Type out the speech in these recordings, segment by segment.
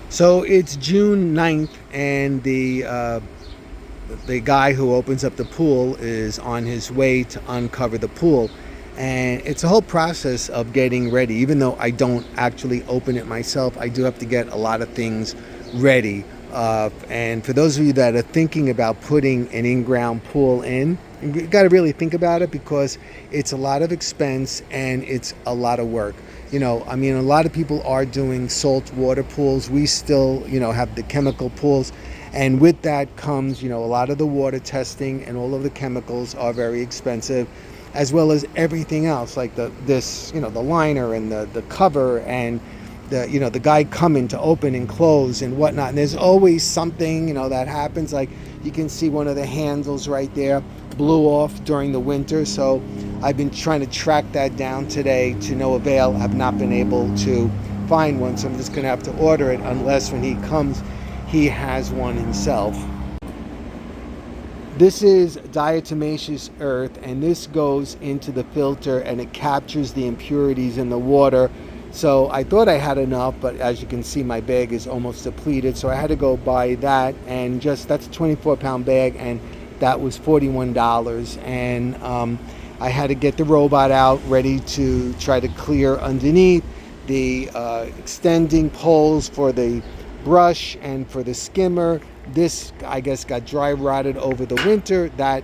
So it's June 9th, and the guy who opens up the pool is on his way to uncover the pool. And it's a whole process of getting ready. Even though I don't actually open it myself, I do have to get a lot of things ready. And for those of you that are thinking about putting an in-ground pool in, you got to really think about it, because it's a lot of expense and it's a lot of work. I mean, a lot of people are doing salt water pools. We still, have the chemical pools. And with that comes, a lot of the water testing, and all of the chemicals are very expensive, as well as everything else, like the liner and the cover, and the guy coming to open and close and whatnot. And there's always something, that happens. Like, you can see one of the handles right there blew off during the winter. So I've been trying to track that down today, to no avail. I've not been able to find one, so I'm just going to have to order it, unless when he comes, he has one himself. This is diatomaceous earth, and this goes into the filter and it captures the impurities in the water. So I thought I had enough, but as you can see, my bag is almost depleted. So I had to go buy that, and that's a 24-pound bag, and that was $41. And I had to get the robot out, ready to try to clear underneath the extending poles for the brush and for the skimmer. This, I guess, got dry rotted over the winter. That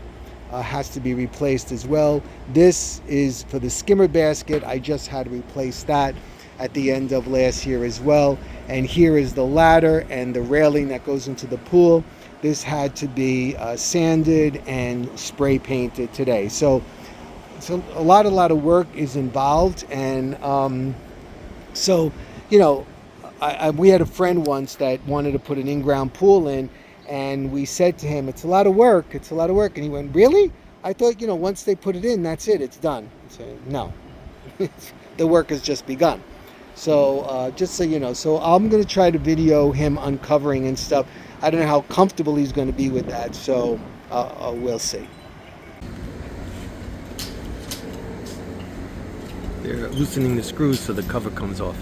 has to be replaced as well. This is for the skimmer basket. I just had to replace that at the end of last year as well. And here is the ladder and the railing that goes into the pool. This had to be sanded and spray painted today. So a lot of work is involved. And so, we had a friend once that wanted to put an in-ground pool in, and we said to him, it's a lot of work, and he went, really? I thought, once they put it in, that's it, it's done. I said, no, the work has just begun. So just so you know, so I'm going to try to video him uncovering and stuff. I don't know how comfortable he's going to be with that, so we'll see. They're loosening the screws so the cover comes off.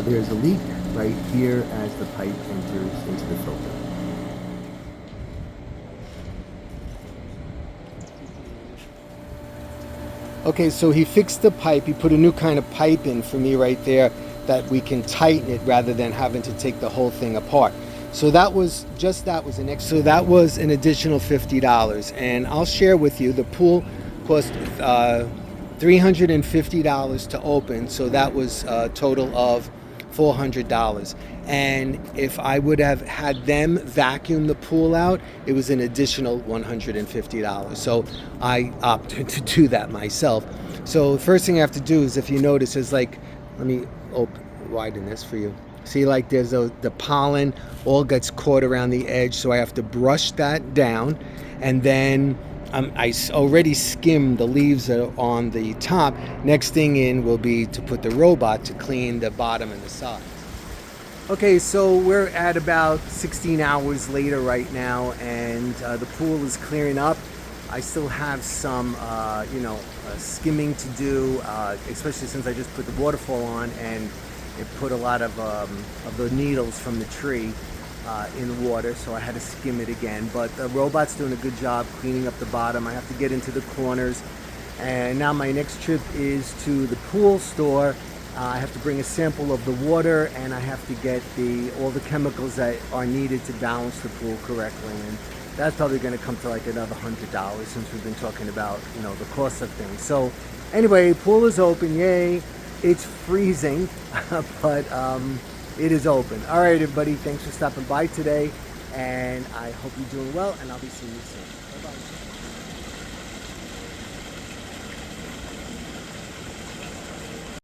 There's a leak right here as the pipe enters into the filter. Okay, so he fixed the pipe. He put a new kind of pipe in for me right there, that we can tighten it rather than having to take the whole thing apart. So that was an additional $50. And I'll share with you, the pool cost $350 to open, so that was a total of $400. And if I would have had them vacuum the pool out, it was an additional $150. So I opted to do that myself. So the first thing I have to do is, if you notice, is like, let me widen this for you. See, like there's the pollen all gets caught around the edge, so I have to brush that down, and then already skimmed the leaves that are on the top. Next thing in will be to put the robot to clean the bottom and the sides. Okay, so we're at about 16 hours later right now, and the pool is clearing up. I still have some, skimming to do, especially since I just put the waterfall on and it put a lot of the needles from the tree in the water, so I had to skim it again. But the robot's doing a good job cleaning up the bottom. I have to get into the corners, and now my next trip is to the pool store. I have to bring a sample of the water, and I have to get all the chemicals that are needed to balance the pool correctly. And that's probably going to come to like another $100 since we've been talking about, the cost of things. So anyway, pool is open. Yay. It's freezing, but it is open. All right, everybody. Thanks for stopping by today, and I hope you're doing well, and I'll be seeing you soon. Bye-bye.